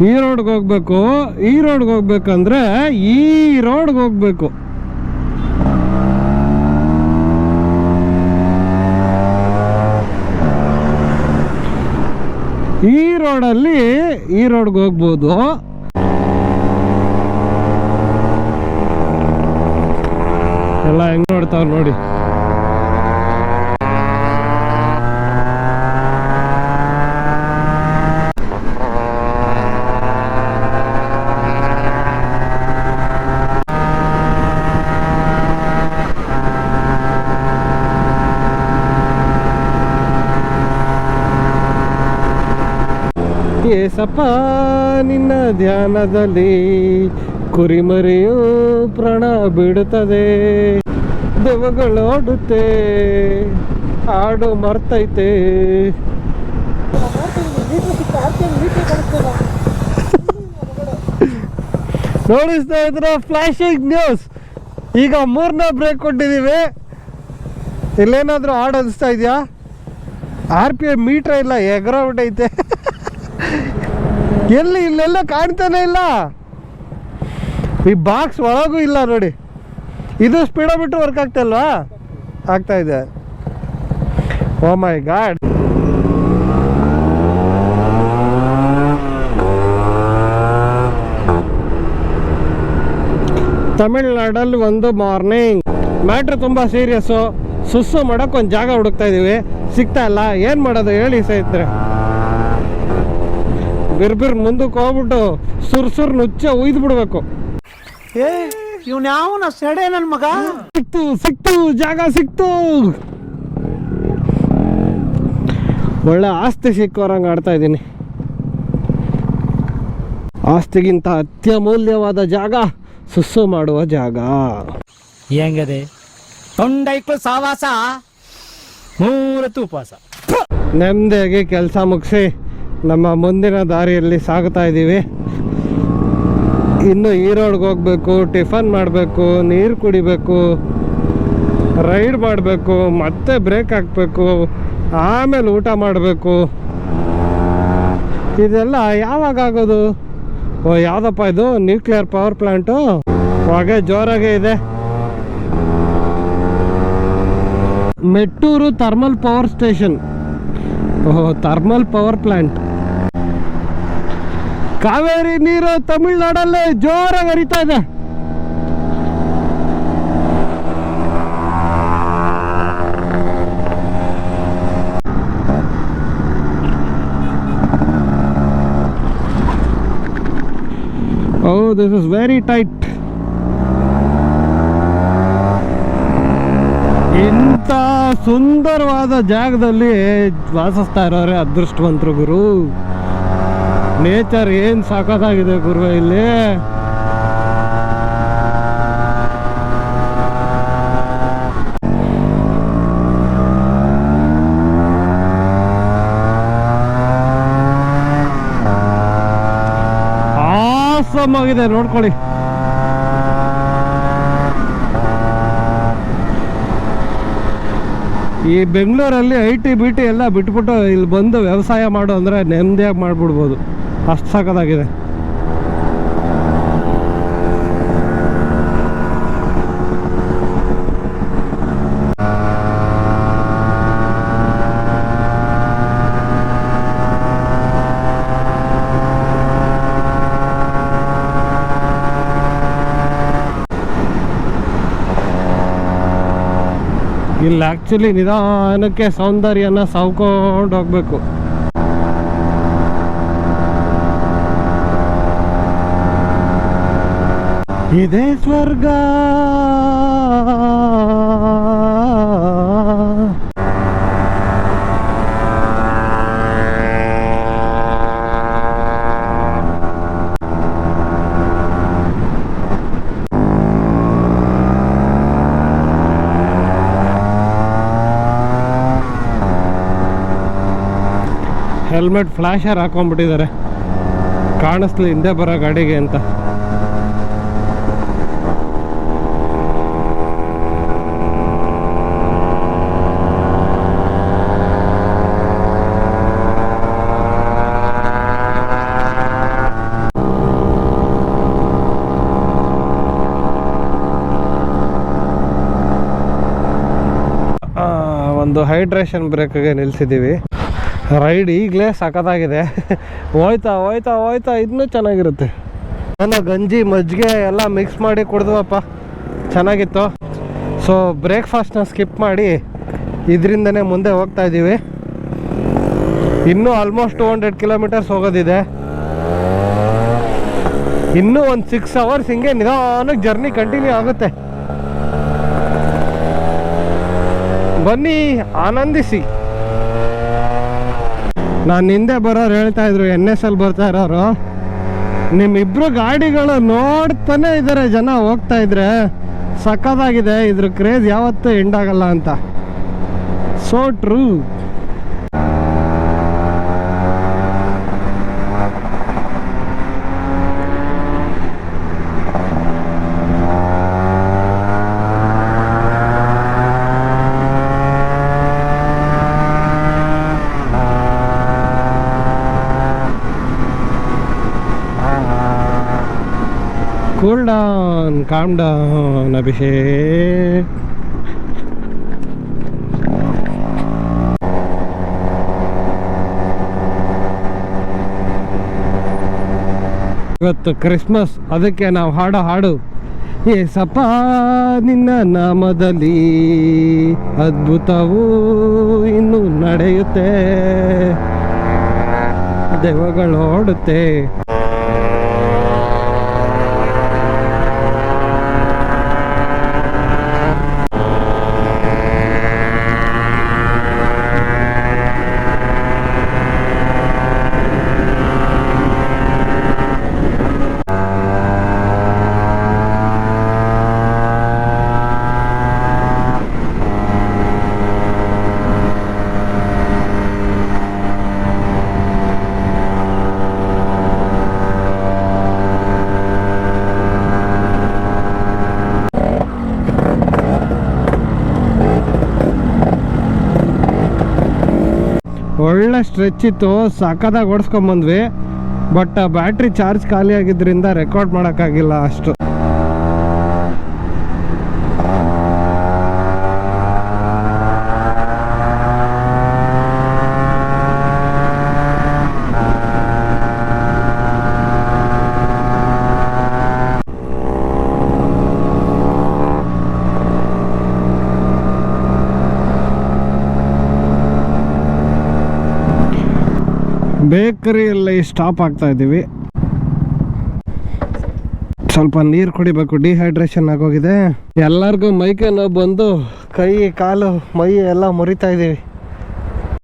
ಈ ರೋಡ್ಗೆ ಹೋಗ್ಬೇಕು. ಈ ರೋಡ್ಗೆ ಹೋಗ್ಬೇಕಂದ್ರೆ ಈ ರೋಡ್ಗೆ ಹೋಗ್ಬೇಕು. ಈ ರೋಡಲ್ಲಿ ಈ ರೋಡ್ಗೆ ಹೋಗ್ಬೋದು. ಎಲ್ಲ ಹೆಂಗ್ ನೋಡ್ತಾವ್ ನೋಡಿ. ಏಸಪ್ಪ ನಿನ್ನ ಧ್ಯಾನದಲ್ಲಿ ಕುರಿಮರಿಯು ಪ್ರಾಣ ಬಿಡುತ್ತದೆ, ದೆವ್ವಗಳೋಡುತ್ತೆ, ಹಾಡು ಮರ್ತೈತೆ. ನೋಡಿಸ್ತಾ ಇದ್ರ ಫ್ಲಾಶಿಂಗ್ ನ್ಯೂಸ್. ಈಗ 3ನೇ ಬ್ರೇಕ್ ಕೊಟ್ಟಿದ್ದೀವಿ. ಇಲ್ಲೇನಾದ್ರೂ ಹಾಡು ಅನಿಸ್ತಾ ಇದೆಯಾ? RPM ಮೀಟ್ರ್ ಇಲ್ಲ, ಎಗರೌಟೈತೆ. ಎಲ್ಲಿ ಇಲ್ಲೆಲ್ಲ ಕಾಣ್ತಾನೆ ಇಲ್ಲ. ಈ ಬಾಕ್ಸ್ ಒಳಗೂ ಇಲ್ಲ ನೋಡಿ. ಇದು ಸ್ಪೀಡೋಮೀಟರ್ ವರ್ಕ್ ಆಗ್ತಾಯಿಲ್ವಾ? ಆಗ್ತಾ ಇದೆ. ಓ ಮೈ ಗಾಡ್. ತಮಿಳ್ನಾಡಲ್ಲಿ ಒಂದು ಮಾರ್ನಿಂಗ್. ಮ್ಯಾಟ್ರ್ ತುಂಬ ಸೀರಿಯಸ್ಸು. ಸುಸ್ಸು ಮಾಡೋಕೆ ಒಂದು ಜಾಗ ಹುಡುಕ್ತಾ ಇದ್ದೀವಿ, ಸಿಗ್ತಾ ಇಲ್ಲ. ಏನು ಮಾಡೋದು ಹೇಳಿ ಸ್ನೇಹಿತರೆ? ಬಿರ್ಬಿರ್ ಮುಂದಕ್ಕೆ ಹೋಗ್ಬಿಟ್ಟು ಸುರ್ ನುಚ್ಚ ಉಯ್ದು ಬಿಡ್ಬೇಕು. ಇವ್ನ ಯಾವನ ಸೆಡೆ ನನ್ನ ಮಗ. ಸಿಕ್ತು ಜಾಗ ಸಿಕ್ತು. ಒಳ್ಳೆ ಆಸ್ತಿ ಸಿಕ್ಕೋರಂಗೆ ಆಡ್ತಾ ಇದ್ದೀನಿ. ಆಸ್ತಿಗಿಂತ ಅತ್ಯಮೂಲ್ಯವಾದ ಜಾಗ ಸುಸ್ಸು ಮಾಡುವ ಜಾಗ. ಹೆಂಗದೆ ತೊಂಡೈಕ್ಳು ಸಾವಾಸ, 3 ಉಪವಾಸ. ನೆಮ್ಮದಿಯಾಗಿ ಕೆಲಸ ಮುಗಿಸಿ ನಮ್ಮ ಮುಂದಿನ ದಾರಿಯಲ್ಲಿ ಸಾಗುತ್ತಾ ಇದ್ದೀವಿ. ಇನ್ನು ಈ ರೋಡ್ಗೆ ಹೋಗ್ಬೇಕು, ಟಿಫನ್ ಮಾಡಬೇಕು, ನೀರು ಕುಡಿಬೇಕು, ರೈಡ್ ಮಾಡಬೇಕು, ಮತ್ತೆ ಬ್ರೇಕ್ ಹಾಕಬೇಕು, ಆಮೇಲೆ ಊಟ ಮಾಡಬೇಕು. ಇದೆಲ್ಲ ಯಾವಾಗ ಆಗೋದು? ಓ, ಯಾವುದಪ್ಪ ಇದು? Nuclear power plant. ಹೊಗೆ ಜೋರಾಗೇ ಇದೆ. Mettur thermal power station. ಓಹೋ, ಥರ್ಮಲ್ ಪವರ್ ಪ್ಲ್ಯಾಂಟ್. ಕಾವೇರಿ ನೀರು ತಮಿಳ್ನಾಡಲ್ಲೇ ಜೋರಾಗಿ ಹರಿತಾ ಇದೆ. Oh, this is very tight. ಇಂಥ ಸುಂದರವಾದ ಜಾಗದಲ್ಲಿ ವಾಸಿಸ್ತಾ ಇರೋರೆ ಅದೃಷ್ಟವಂತರು ಗುರು. ನೇಚರ್ ಏನು ಸಾಕಾಗಿದೆ ಗುರು ಇಲ್ಲಿ. ಆಸಮ್ ಆಗಿದೆ ನೋಡ್ಕೊಳ್ಳಿ. ಈ ಬೆಂಗಳೂರಲ್ಲಿ IT BT ಎಲ್ಲ ಬಿಟ್ಬಿಟ್ಟು ಇಲ್ಲಿ ಬಂದು ವ್ಯವಸಾಯ ಮಾಡು ಅಂದರೆ ನೆಮ್ಮದಿಯಾಗಿ ಮಾಡಿಬಿಡ್ಬೋದು. ಅಷ್ಟು ಸಾಕಾಗಿದೆ. ಇಲ್ಲಿ ಆ್ಯಕ್ಚುಲಿ ನಿಧಾನಕ್ಕೆ ಸೌಂದರ್ಯನ ಸಾವ್ಕೊಂಡು ಹೋಗ್ಬೇಕು. ಇದೇ ಸ್ವರ್ಗ. ಹೆಲ್ಮೆಟ್ ಫ್ಲಾಶರ್ ಹಾಕೊಂಡ್ಬಿಟ್ಟಿದ್ದಾರೆ, ಕಾಣಿಸ್ಲಿ ಹಿಂದೆ ಬರೋ ಗಾಡಿಗೆ ಅಂತ. ಒಂದು ಹೈಡ್ರೇಷನ್ ಬ್ರೇಕ್ಗೆ ನಿಲ್ಸಿದ್ದೀವಿ. ರೈಡ್ ಈಗಲೇ ಸಖತ್ತಾಗಿದೆ. ಹೋಯ್ತಾ ಹೋಯ್ತಾ ಹೋಯ್ತಾ ಇನ್ನೂ ಚೆನ್ನಾಗಿರುತ್ತೆ. ಏನೋ ಗಂಜಿ ಮಜ್ಜಿಗೆ ಎಲ್ಲ ಮಿಕ್ಸ್ ಮಾಡಿ ಕುಡ್ದ್ವಪ್ಪ, ಚೆನ್ನಾಗಿತ್ತು. ಸೊ ಬ್ರೇಕ್ಫಾಸ್ಟ್ನ ಸ್ಕಿಪ್ ಮಾಡಿ ಇದರಿಂದನೇ ಮುಂದೆ ಹೋಗ್ತಾ ಇದ್ದೀವಿ. ಇನ್ನೂ ಆಲ್ಮೋಸ್ಟ್ 200 ಕಿಲೋಮೀಟರ್ಸ್ ಹೋಗೋದಿದೆ. ಇನ್ನೂ ಒಂದು 6 ಅವರ್ಸ್ ಹಿಂಗೆ ನಿಧಾನಕ್ಕೆ ಜರ್ನಿ ಕಂಟಿನ್ಯೂ ಆಗುತ್ತೆ. ಬನ್ನಿ ಆನಂದಿಸಿ. ನಾನು ಹಿಂದೆ ಬರೋರು ಹೇಳ್ತಾ ಇದ್ರು, NS ಅಲ್ಲಿ ಬರ್ತಾ ಇರೋರು, ನಿಮ್ಮಿಬ್ರು ಗಾಡಿಗಳು ನೋಡ್ತಾನೆ ಇದ್ದಾರೆ ಜನ ಹೋಗ್ತಾ ಇದ್ರೆ, ಸಖತ್ತಾಗಿದೆ, ಇದ್ರ ಕ್ರೇಜ್ ಯಾವತ್ತೂ ಎಂಡ್ ಆಗಲ್ಲ ಅಂತ. So true. Cool down, calm down Abhishek. ಇವತ್ತು ಕ್ರಿಸ್ಮಸ್, ಅದಕ್ಕೆ ನಾವು ಹಾಡೋ ಹಾಡು ಏಸಪ್ಪ ನಿನ್ನ ನಾಮದಲ್ಲಿ ಅದ್ಭುತವೂ ಇನ್ನು ನಡೆಯುತ್ತೆ, ದೆವ್ವಗಳು ಓಡುತ್ತೆ. ಒಳ್ಳೆ ಸ್ಟ್ರೆಚ್ ಇತ್ತು, ಸಖತ್ತಾಗಿ ಓಡಿಸ್ಕೊಂಬಂದ್ವಿ. ಬಟ್ ಬ್ಯಾಟ್ರಿ ಚಾರ್ಜ್ ಖಾಲಿ ಆಗಿದ್ದರಿಂದ ರೆಕಾರ್ಡ್ ಮಾಡೋಕ್ಕಾಗಿಲ್ಲ ಅಷ್ಟು. ಬೇಕರಿಯಲ್ಲಿ ಸ್ಟಾಪ್ ಆಗ್ತಾ ಇದ್ದೀವಿ. ಸ್ವಲ್ಪ ನೀರು ಕುಡಿಬೇಕು, ಡಿಹೈಡ್ರೇಷನ್ ಆಗೋಗಿದೆ. ಎಲ್ಲರಿಗೂ ಮೈಕೈ ನೋವು ಬಂದು ಕೈ ಕಾಲು ಮೈ ಎಲ್ಲ ಮುರಿತಾ ಇದ್ದೀವಿ.